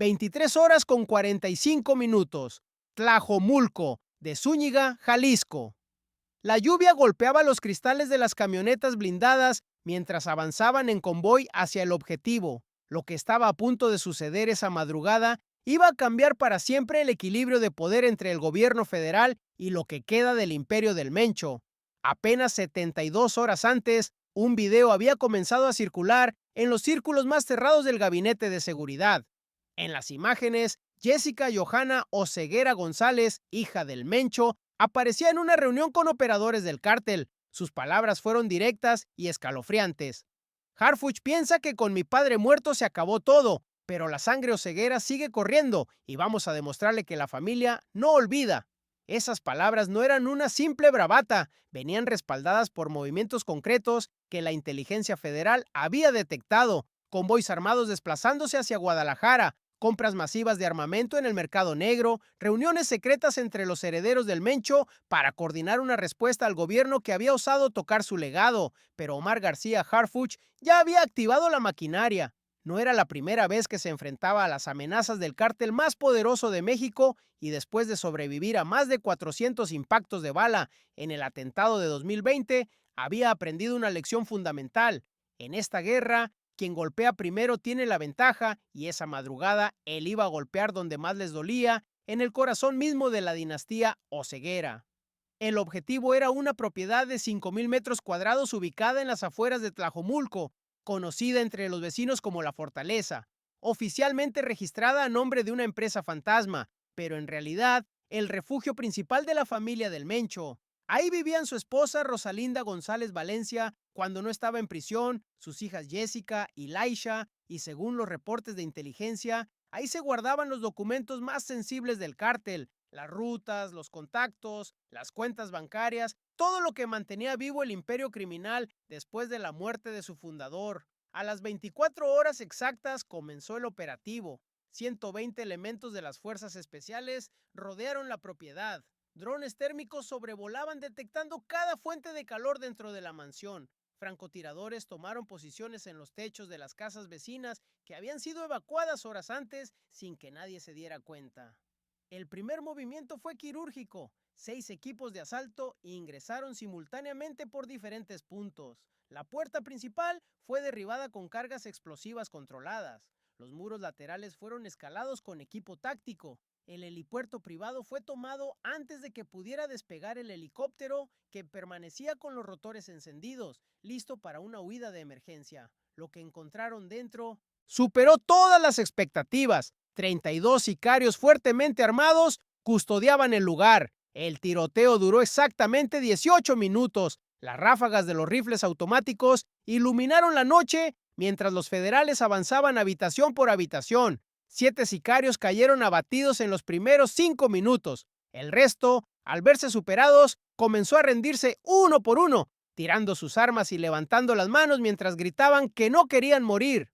23 horas con 45 minutos. Tlajomulco, de Zúñiga, Jalisco. La lluvia golpeaba los cristales de las camionetas blindadas mientras avanzaban en convoy hacia el objetivo. Lo que estaba a punto de suceder esa madrugada iba a cambiar para siempre el equilibrio de poder entre el gobierno federal y lo que queda del imperio del Mencho. Apenas 72 horas antes, un video había comenzado a circular en los círculos más cerrados del gabinete de seguridad. En las imágenes, Jessica Johanna Oseguera González, hija del Mencho, aparecía en una reunión con operadores del cártel. Sus palabras fueron directas y escalofriantes. Harfuch piensa que con mi padre muerto se acabó todo, pero la sangre Oseguera sigue corriendo y vamos a demostrarle que la familia no olvida. Esas palabras no eran una simple bravata, venían respaldadas por movimientos concretos que la inteligencia federal había detectado: convoys armados desplazándose hacia Guadalajara, compras masivas de armamento en el mercado negro, reuniones secretas entre los herederos del Mencho para coordinar una respuesta al gobierno que había osado tocar su legado. Pero Omar García Harfuch ya había activado la maquinaria. No era la primera vez que se enfrentaba a las amenazas del cártel más poderoso de México, y después de sobrevivir a más de 400 impactos de bala en el atentado de 2020, había aprendido una lección fundamental. En esta guerra, quien golpea primero tiene la ventaja, y esa madrugada él iba a golpear donde más les dolía, en el corazón mismo de la dinastía Oseguera. El objetivo era una propiedad de 5,000 metros cuadrados ubicada en las afueras de Tlajomulco, conocida entre los vecinos como La Fortaleza, oficialmente registrada a nombre de una empresa fantasma, pero en realidad el refugio principal de la familia del Mencho. Ahí vivían su esposa Rosalinda González Valencia cuando no estaba en prisión, sus hijas Jessica y Laisha, y según los reportes de inteligencia, ahí se guardaban los documentos más sensibles del cártel: las rutas, los contactos, las cuentas bancarias, todo lo que mantenía vivo el imperio criminal después de la muerte de su fundador. A las 24 horas exactas comenzó el operativo. 120 elementos de las fuerzas especiales rodearon la propiedad. Drones térmicos sobrevolaban detectando cada fuente de calor dentro de la mansión. Francotiradores tomaron posiciones en los techos de las casas vecinas que habían sido evacuadas horas antes sin que nadie se diera cuenta. El primer movimiento fue quirúrgico. 6 equipos de asalto ingresaron simultáneamente por diferentes puntos. La puerta principal fue derribada con cargas explosivas controladas. Los muros laterales fueron escalados con equipo táctico. El helipuerto privado fue tomado antes de que pudiera despegar el helicóptero, que permanecía con los rotores encendidos, listo para una huida de emergencia. Lo que encontraron dentro superó todas las expectativas. 32 sicarios fuertemente armados custodiaban el lugar. El tiroteo duró exactamente 18 minutos. Las ráfagas de los rifles automáticos iluminaron la noche mientras los federales avanzaban habitación por habitación. 7 sicarios cayeron abatidos en los primeros 5 minutos. El resto, al verse superados, comenzó a rendirse uno por uno, tirando sus armas y levantando las manos mientras gritaban que no querían morir.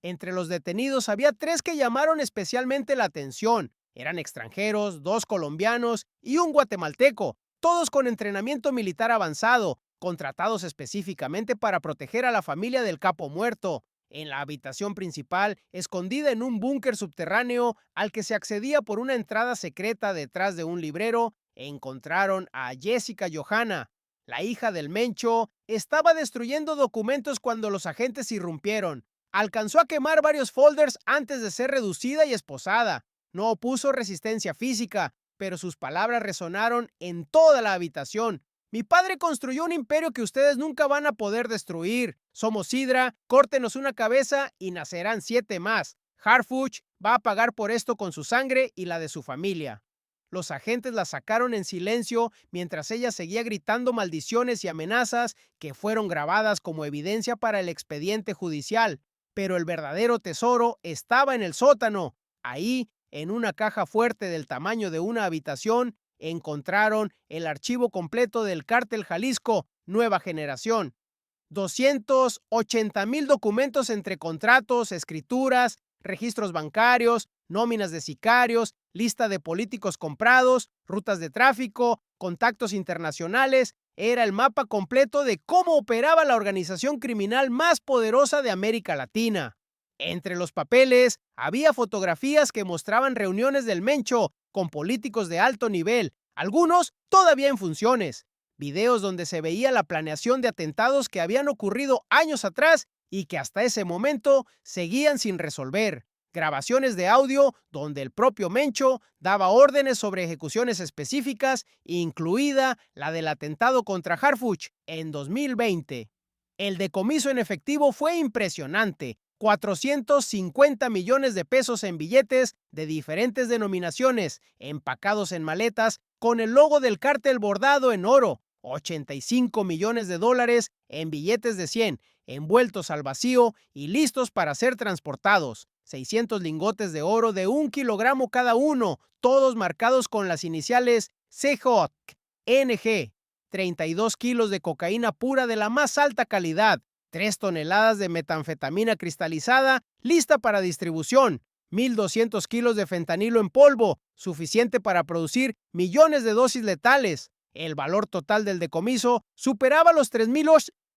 Entre los detenidos había 3 que llamaron especialmente la atención. Eran extranjeros, 2 colombianos y un guatemalteco, todos con entrenamiento militar avanzado, contratados específicamente para proteger a la familia del capo muerto. En la habitación principal, escondida en un búnker subterráneo al que se accedía por una entrada secreta detrás de un librero, encontraron a Jessica Johanna. La hija del Mencho estaba destruyendo documentos cuando los agentes irrumpieron. Alcanzó a quemar varios folders antes de ser reducida y esposada. No opuso resistencia física, pero sus palabras resonaron en toda la habitación. Mi padre construyó un imperio que ustedes nunca van a poder destruir. Somos Hydra, córtenos una cabeza y nacerán 7 más. Harfuch va a pagar por esto con su sangre y la de su familia. Los agentes la sacaron en silencio mientras ella seguía gritando maldiciones y amenazas que fueron grabadas como evidencia para el expediente judicial. Pero el verdadero tesoro estaba en el sótano. Ahí, en una caja fuerte del tamaño de una habitación, encontraron el archivo completo del Cártel Jalisco Nueva Generación. 280,000 documentos entre contratos, escrituras, registros bancarios, nóminas de sicarios, lista de políticos comprados, rutas de tráfico, contactos internacionales. Era el mapa completo de cómo operaba la organización criminal más poderosa de América Latina. Entre los papeles había fotografías que mostraban reuniones del Mencho con políticos de alto nivel, algunos todavía en funciones, videos donde se veía la planeación de atentados que habían ocurrido años atrás y que hasta ese momento seguían sin resolver, grabaciones de audio donde el propio Mencho daba órdenes sobre ejecuciones específicas, incluida la del atentado contra Harfuch en 2020. El decomiso en efectivo fue impresionante: 450 millones de pesos en billetes de diferentes denominaciones, empacados en maletas con el logo del cártel bordado en oro, 85 millones de dólares en billetes de 100, envueltos al vacío y listos para ser transportados, 600 lingotes de oro de 1 kilogramo cada uno, todos marcados con las iniciales CJ, NG, 32 kilos de cocaína pura de la más alta calidad, 3 toneladas de metanfetamina cristalizada lista para distribución, 1,200 kilos de fentanilo en polvo, suficiente para producir millones de dosis letales. El valor total del decomiso superaba los 3,000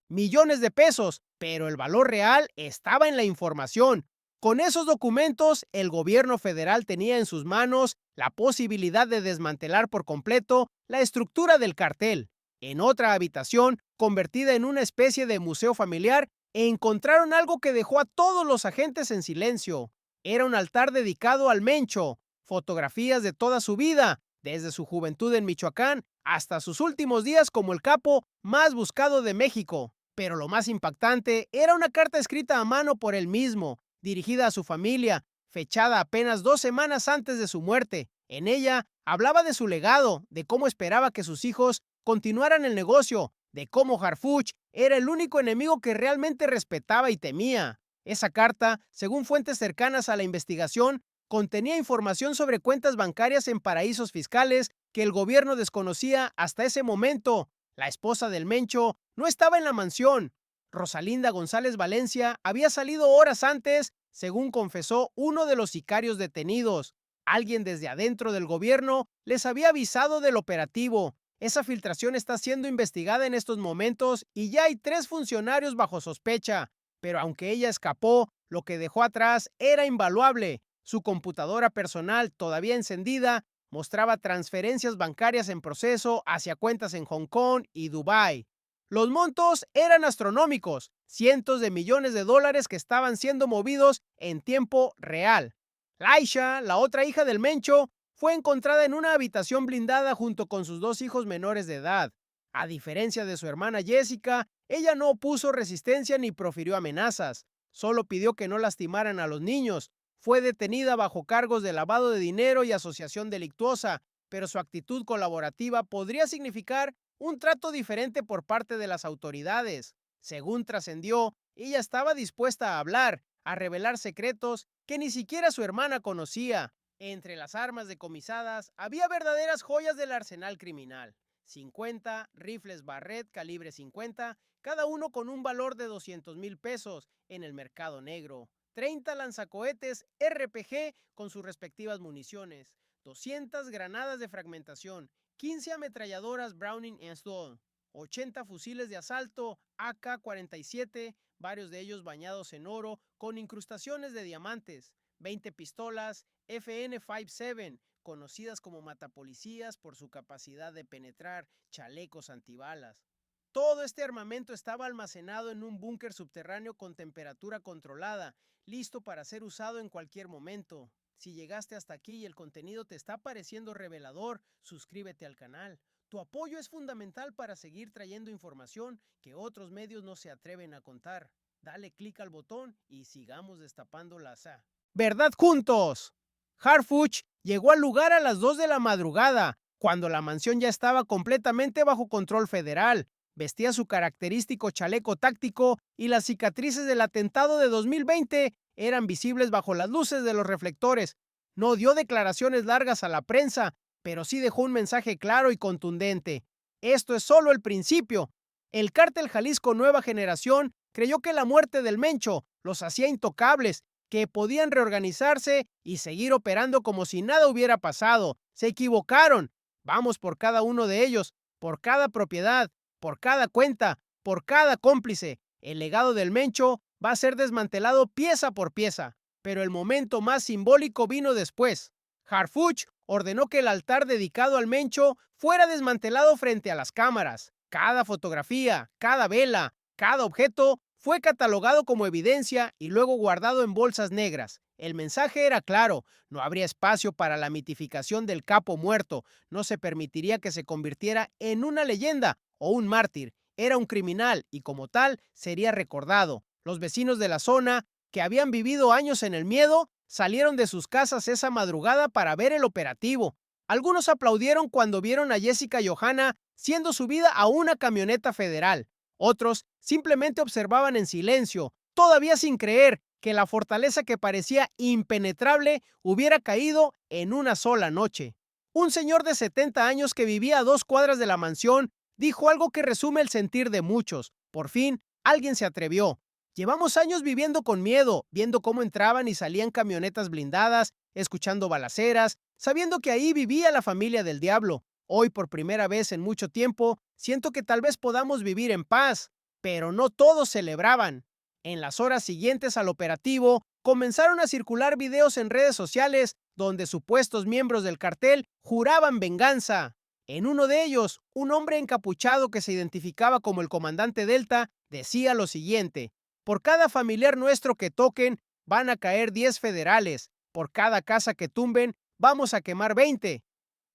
millones de pesos, pero el valor real estaba en la información. Con esos documentos, el gobierno federal tenía en sus manos la posibilidad de desmantelar por completo la estructura del cartel. En otra habitación, convertida en una especie de museo familiar, encontraron algo que dejó a todos los agentes en silencio. Era un altar dedicado al Mencho, fotografías de toda su vida, desde su juventud en Michoacán hasta sus últimos días como el capo más buscado de México. Pero lo más impactante era una carta escrita a mano por él mismo, dirigida a su familia, fechada apenas 2 semanas antes de su muerte. En ella hablaba de su legado, de cómo esperaba que sus hijos continuaran el negocio, de cómo Harfuch era el único enemigo que realmente respetaba y temía. Esa carta, según fuentes cercanas a la investigación, contenía información sobre cuentas bancarias en paraísos fiscales que el gobierno desconocía hasta ese momento. La esposa del Mencho no estaba en la mansión. Rosalinda González Valencia había salido horas antes, según confesó uno de los sicarios detenidos. Alguien desde adentro del gobierno les había avisado del operativo. Esa filtración está siendo investigada en estos momentos y ya hay 3 funcionarios bajo sospecha. Pero aunque ella escapó, lo que dejó atrás era invaluable. Su computadora personal, todavía encendida, mostraba transferencias bancarias en proceso hacia cuentas en Hong Kong y Dubái. Los montos eran astronómicos, cientos de millones de dólares que estaban siendo movidos en tiempo real. Laisha, la otra hija del Mencho, fue encontrada en una habitación blindada junto con sus 2 hijos menores de edad. A diferencia de su hermana Jessica, ella no opuso resistencia ni profirió amenazas. Solo pidió que no lastimaran a los niños. Fue detenida bajo cargos de lavado de dinero y asociación delictuosa, pero su actitud colaborativa podría significar un trato diferente por parte de las autoridades. Según trascendió, ella estaba dispuesta a hablar, a revelar secretos que ni siquiera su hermana conocía. Entre las armas decomisadas había verdaderas joyas del arsenal criminal: 50 rifles Barrett calibre 50, cada uno con un valor de 200,000 pesos en el mercado negro; 30 lanzacohetes RPG con sus respectivas municiones; 200 granadas de fragmentación; 15 ametralladoras Browning Stone; 80 fusiles de asalto AK-47, varios de ellos bañados en oro con incrustaciones de diamantes; 20 pistolas FN-57, conocidas como matapolicías por su capacidad de penetrar chalecos antibalas. Todo este armamento estaba almacenado en un búnker subterráneo con temperatura controlada, listo para ser usado en cualquier momento. Si llegaste hasta aquí y el contenido te está pareciendo revelador, suscríbete al canal. Tu apoyo es fundamental para seguir trayendo información que otros medios no se atreven a contar. Dale clic al botón y sigamos destapando la SA. ¡Verdad juntos! Harfuch llegó al lugar a las 2 de la madrugada, cuando la mansión ya estaba completamente bajo control federal. Vestía su característico chaleco táctico y las cicatrices del atentado de 2020 eran visibles bajo las luces de los reflectores. No dio declaraciones largas a la prensa, pero sí dejó un mensaje claro y contundente: esto es solo el principio. El cártel Jalisco Nueva Generación creyó que la muerte del Mencho los hacía intocables, que podían reorganizarse y seguir operando como si nada hubiera pasado. Se equivocaron. Vamos por cada uno de ellos, por cada propiedad, por cada cuenta, por cada cómplice. El legado del Mencho va a ser desmantelado pieza por pieza, pero el momento más simbólico vino después. Harfuch ordenó que el altar dedicado al Mencho fuera desmantelado frente a las cámaras. Cada fotografía, cada vela, cada objeto fue catalogado como evidencia y luego guardado en bolsas negras. El mensaje era claro: no habría espacio para la mitificación del capo muerto, no se permitiría que se convirtiera en una leyenda o un mártir. Era un criminal y como tal sería recordado. Los vecinos de la zona, que habían vivido años en el miedo, salieron de sus casas esa madrugada para ver el operativo. Algunos aplaudieron cuando vieron a Jessica Johanna siendo subida a una camioneta federal. Otros simplemente observaban en silencio, todavía sin creer que la fortaleza que parecía impenetrable hubiera caído en una sola noche. Un señor de 70 años que vivía a 2 cuadras de la mansión dijo algo que resume el sentir de muchos. Por fin, alguien se atrevió. Llevamos años viviendo con miedo, viendo cómo entraban y salían camionetas blindadas, escuchando balaceras, sabiendo que ahí vivía la familia del diablo. Hoy, por primera vez en mucho tiempo, siento que tal vez podamos vivir en paz, pero no todos celebraban. En las horas siguientes al operativo, comenzaron a circular videos en redes sociales donde supuestos miembros del cartel juraban venganza. En uno de ellos, un hombre encapuchado que se identificaba como el comandante Delta decía lo siguiente: por cada familiar nuestro que toquen, van a caer 10 federales. Por cada casa que tumben, vamos a quemar 20.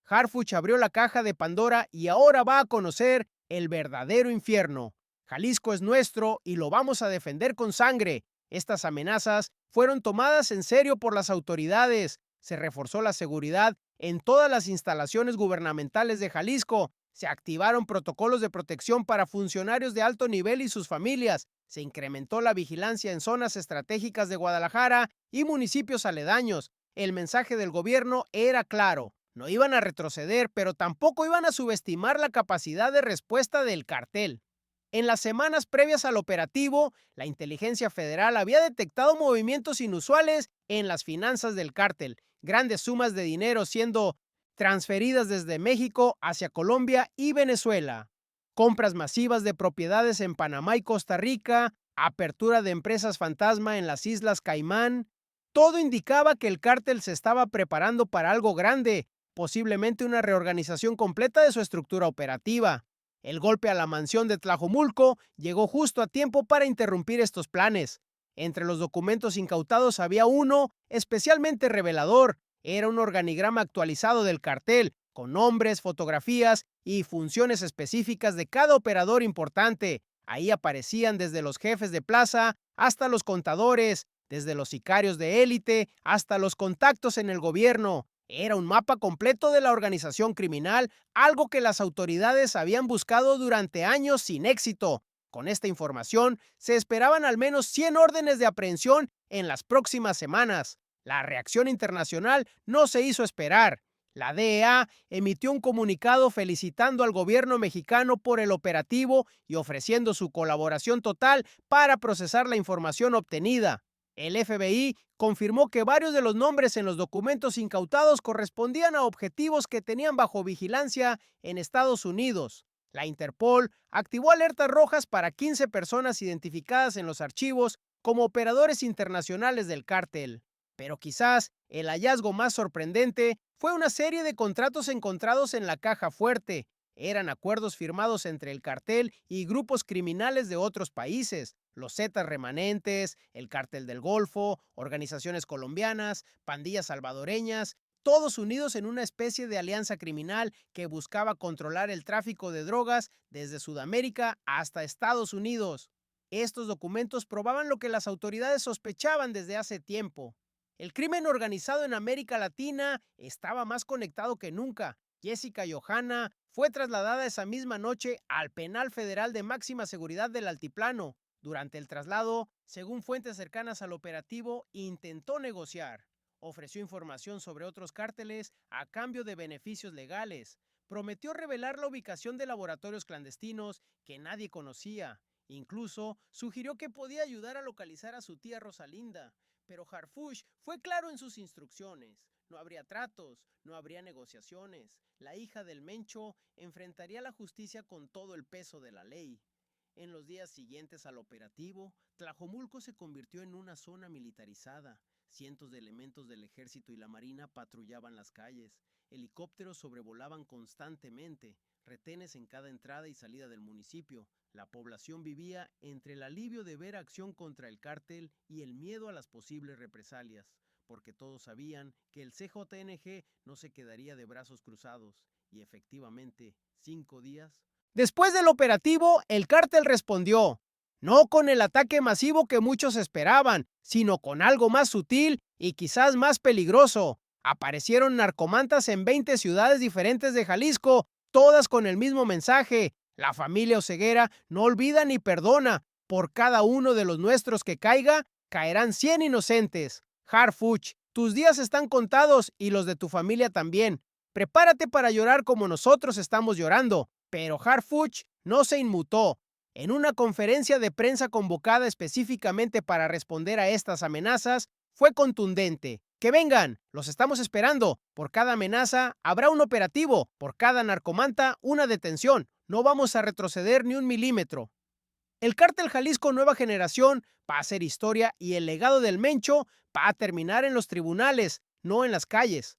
Harfuch abrió la caja de Pandora y ahora va a conocer el verdadero infierno. Jalisco es nuestro y lo vamos a defender con sangre. Estas amenazas fueron tomadas en serio por las autoridades. Se reforzó la seguridad en todas las instalaciones gubernamentales de Jalisco. Se activaron protocolos de protección para funcionarios de alto nivel y sus familias. Se incrementó la vigilancia en zonas estratégicas de Guadalajara y municipios aledaños. El mensaje del gobierno era claro: no iban a retroceder, pero tampoco iban a subestimar la capacidad de respuesta del cartel. En las semanas previas al operativo, la inteligencia federal había detectado movimientos inusuales en las finanzas del cártel, grandes sumas de dinero siendo transferidas desde México hacia Colombia y Venezuela, compras masivas de propiedades en Panamá y Costa Rica, apertura de empresas fantasma en las Islas Caimán. Todo indicaba que el cártel se estaba preparando para algo grande, posiblemente una reorganización completa de su estructura operativa. El golpe a la mansión de Tlajomulco llegó justo a tiempo para interrumpir estos planes. Entre los documentos incautados había uno especialmente revelador. Era un organigrama actualizado del cartel, con nombres, fotografías y funciones específicas de cada operador importante. Ahí aparecían desde los jefes de plaza hasta los contadores, desde los sicarios de élite hasta los contactos en el gobierno. Era un mapa completo de la organización criminal, algo que las autoridades habían buscado durante años sin éxito. Con esta información, se esperaban al menos 100 órdenes de aprehensión en las próximas semanas. La reacción internacional no se hizo esperar. La DEA emitió un comunicado felicitando al gobierno mexicano por el operativo y ofreciendo su colaboración total para procesar la información obtenida. El FBI confirmó que varios de los nombres en los documentos incautados correspondían a objetivos que tenían bajo vigilancia en Estados Unidos. La Interpol activó alertas rojas para 15 personas identificadas en los archivos como operadores internacionales del cártel. Pero quizás el hallazgo más sorprendente fue una serie de contratos encontrados en la caja fuerte. Eran acuerdos firmados entre el cartel y grupos criminales de otros países: los Zetas remanentes, el Cártel del Golfo, organizaciones colombianas, pandillas salvadoreñas, todos unidos en una especie de alianza criminal que buscaba controlar el tráfico de drogas desde Sudamérica hasta Estados Unidos. Estos documentos probaban lo que las autoridades sospechaban desde hace tiempo. El crimen organizado en América Latina estaba más conectado que nunca. Jessica Johanna fue trasladada esa misma noche al Penal Federal de Máxima Seguridad del Altiplano. Durante el traslado, según fuentes cercanas al operativo, intentó negociar. Ofreció información sobre otros cárteles a cambio de beneficios legales. Prometió revelar la ubicación de laboratorios clandestinos que nadie conocía. Incluso sugirió que podía ayudar a localizar a su tía Rosalinda. Pero Harfuch fue claro en sus instrucciones: no habría tratos, no habría negociaciones. La hija del Mencho enfrentaría la justicia con todo el peso de la ley. En los días siguientes al operativo, Tlajomulco se convirtió en una zona militarizada. Cientos de elementos del ejército y la marina patrullaban las calles. Helicópteros sobrevolaban constantemente, retenes en cada entrada y salida del municipio. La población vivía entre el alivio de ver acción contra el cártel y el miedo a las posibles represalias, porque todos sabían que el CJNG no se quedaría de brazos cruzados. Y efectivamente, 5 días después del operativo, el cártel respondió, no con el ataque masivo que muchos esperaban, sino con algo más sutil y quizás más peligroso. Aparecieron narcomantas en 20 ciudades diferentes de Jalisco, todas con el mismo mensaje. La familia Oseguera no olvida ni perdona. Por cada uno de los nuestros que caiga, caerán 100 inocentes. Harfuch, tus días están contados y los de tu familia también. Prepárate para llorar como nosotros estamos llorando. Pero Harfuch no se inmutó. En una conferencia de prensa convocada específicamente para responder a estas amenazas, fue contundente. ¡Que vengan! Los estamos esperando. Por cada amenaza habrá un operativo. Por cada narcomanta, una detención. No vamos a retroceder ni un milímetro. El cártel Jalisco Nueva Generación va a hacer historia y el legado del Mencho va a terminar en los tribunales, no en las calles.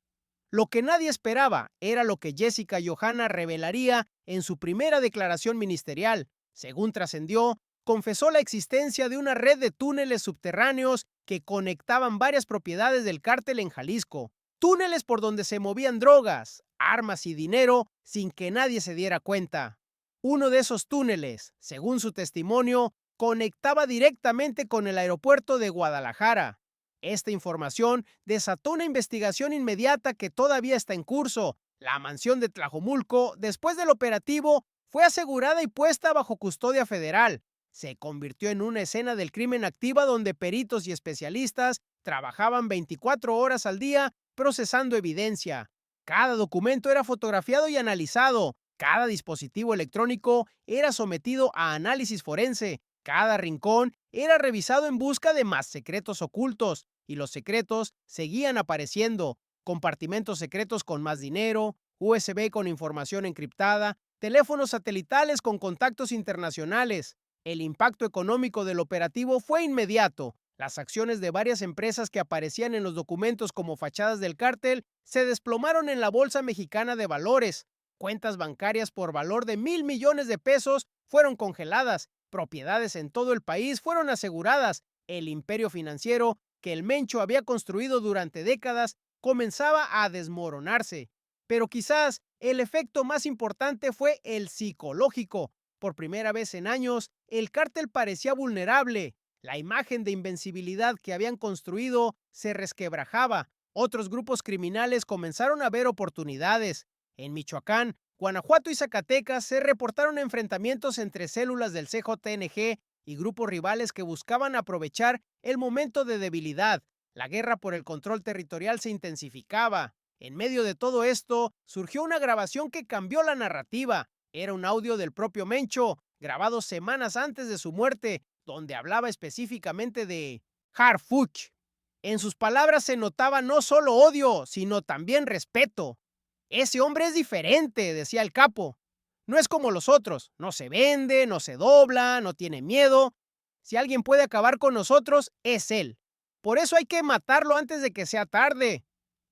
Lo que nadie esperaba era lo que Jessica Johanna revelaría en su primera declaración ministerial. Según trascendió, confesó la existencia de una red de túneles subterráneos que conectaban varias propiedades del cártel en Jalisco. Túneles por donde se movían drogas, armas y dinero sin que nadie se diera cuenta. Uno de esos túneles, según su testimonio, conectaba directamente con el aeropuerto de Guadalajara. Esta información desató una investigación inmediata que todavía está en curso. La mansión de Tlajomulco, después del operativo, fue asegurada y puesta bajo custodia federal. Se convirtió en una escena del crimen activa donde peritos y especialistas trabajaban 24 horas al día procesando evidencia. Cada documento era fotografiado y analizado. Cada dispositivo electrónico era sometido a análisis forense. Cada rincón era revisado en busca de más secretos ocultos. Y los secretos seguían apareciendo. Compartimentos secretos con más dinero, USB con información encriptada, teléfonos satelitales con contactos internacionales. El impacto económico del operativo fue inmediato. Las acciones de varias empresas que aparecían en los documentos como fachadas del cártel se desplomaron en la Bolsa Mexicana de Valores. Cuentas bancarias por valor de 1,000 millones de pesos fueron congeladas. Propiedades en todo el país fueron aseguradas. El imperio financiero que el Mencho había construido durante décadas comenzaba a desmoronarse. Pero quizás el efecto más importante fue el psicológico. Por primera vez en años, el cártel parecía vulnerable. La imagen de invencibilidad que habían construido se resquebrajaba. Otros grupos criminales comenzaron a ver oportunidades. En Michoacán, Guanajuato y Zacatecas se reportaron enfrentamientos entre células del CJNG y grupos rivales que buscaban aprovechar el momento de debilidad. La guerra por el control territorial se intensificaba. En medio de todo esto, surgió una grabación que cambió la narrativa. Era un audio del propio Mencho, grabado semanas antes de su muerte, donde hablaba específicamente de Harfuch. En sus palabras se notaba no solo odio, sino también respeto. Ese hombre es diferente, decía el capo. No es como los otros, no se vende, no se dobla, no tiene miedo. Si alguien puede acabar con nosotros, es él. Por eso hay que matarlo antes de que sea tarde.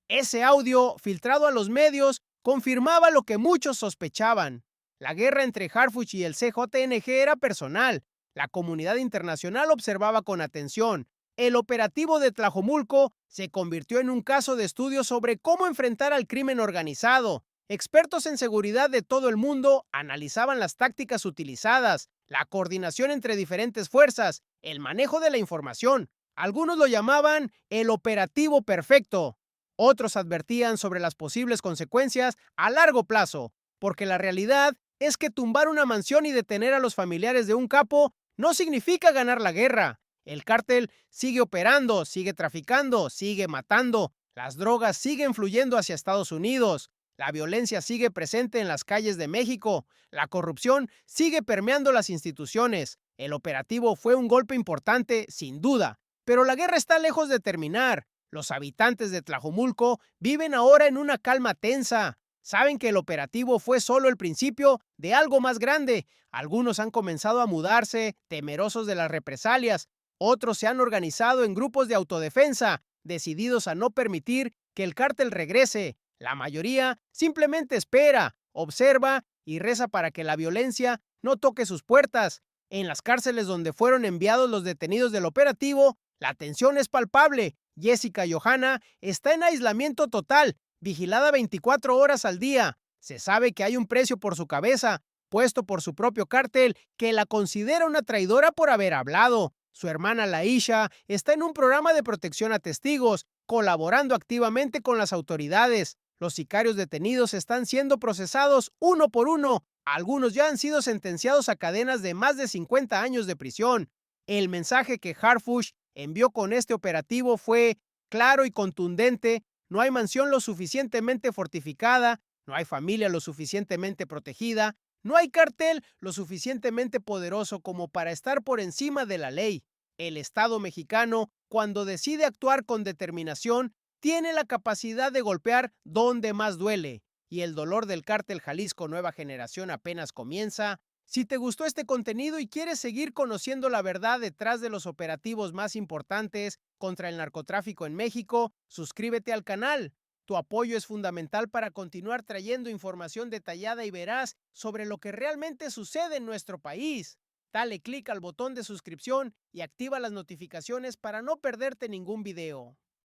Ese audio, filtrado a los medios, confirmaba lo que muchos sospechaban. La guerra entre Harfuch y el CJNG era personal. La comunidad internacional observaba con atención. El operativo de Tlajomulco se convirtió en un caso de estudio sobre cómo enfrentar al crimen organizado. Expertos en seguridad de todo el mundo analizaban las tácticas utilizadas, la coordinación entre diferentes fuerzas, el manejo de la información. Algunos lo llamaban el operativo perfecto. Otros advertían sobre las posibles consecuencias a largo plazo, porque la realidad es que tumbar una mansión y detener a los familiares de un capo no significa ganar la guerra. El cártel sigue operando, sigue traficando, sigue matando. Las drogas siguen fluyendo hacia Estados Unidos. La violencia sigue presente en las calles de México. La corrupción sigue permeando las instituciones. El operativo fue un golpe importante, sin duda, pero la guerra está lejos de terminar. Los habitantes de Tlajomulco viven ahora en una calma tensa. Saben que el operativo fue solo el principio de algo más grande. Algunos han comenzado a mudarse, temerosos de las represalias. Otros se han organizado en grupos de autodefensa, decididos a no permitir que el cártel regrese. La mayoría simplemente espera, observa y reza para que la violencia no toque sus puertas. En las cárceles donde fueron enviados los detenidos del operativo, la tensión es palpable. Jessica Johanna está en aislamiento total, vigilada 24 horas al día. Se sabe que hay un precio por su cabeza, puesto por su propio cártel, que la considera una traidora por haber hablado. Su hermana Laisha está en un programa de protección a testigos, colaborando activamente con las autoridades. Los sicarios detenidos están siendo procesados uno por uno. Algunos ya han sido sentenciados a cadenas de más de 50 años de prisión. El mensaje que Harfush envió con este operativo fue claro y contundente: no hay mansión lo suficientemente fortificada, no hay familia lo suficientemente protegida, no hay cartel lo suficientemente poderoso como para estar por encima de la ley. El Estado mexicano, cuando decide actuar con determinación, tiene la capacidad de golpear donde más duele. Y el dolor del cártel Jalisco Nueva Generación apenas comienza. Si te gustó este contenido y quieres seguir conociendo la verdad detrás de los operativos más importantes contra el narcotráfico en México, suscríbete al canal. Tu apoyo es fundamental para continuar trayendo información detallada y veraz sobre lo que realmente sucede en nuestro país. Dale clic al botón de suscripción y activa las notificaciones para no perderte ningún video.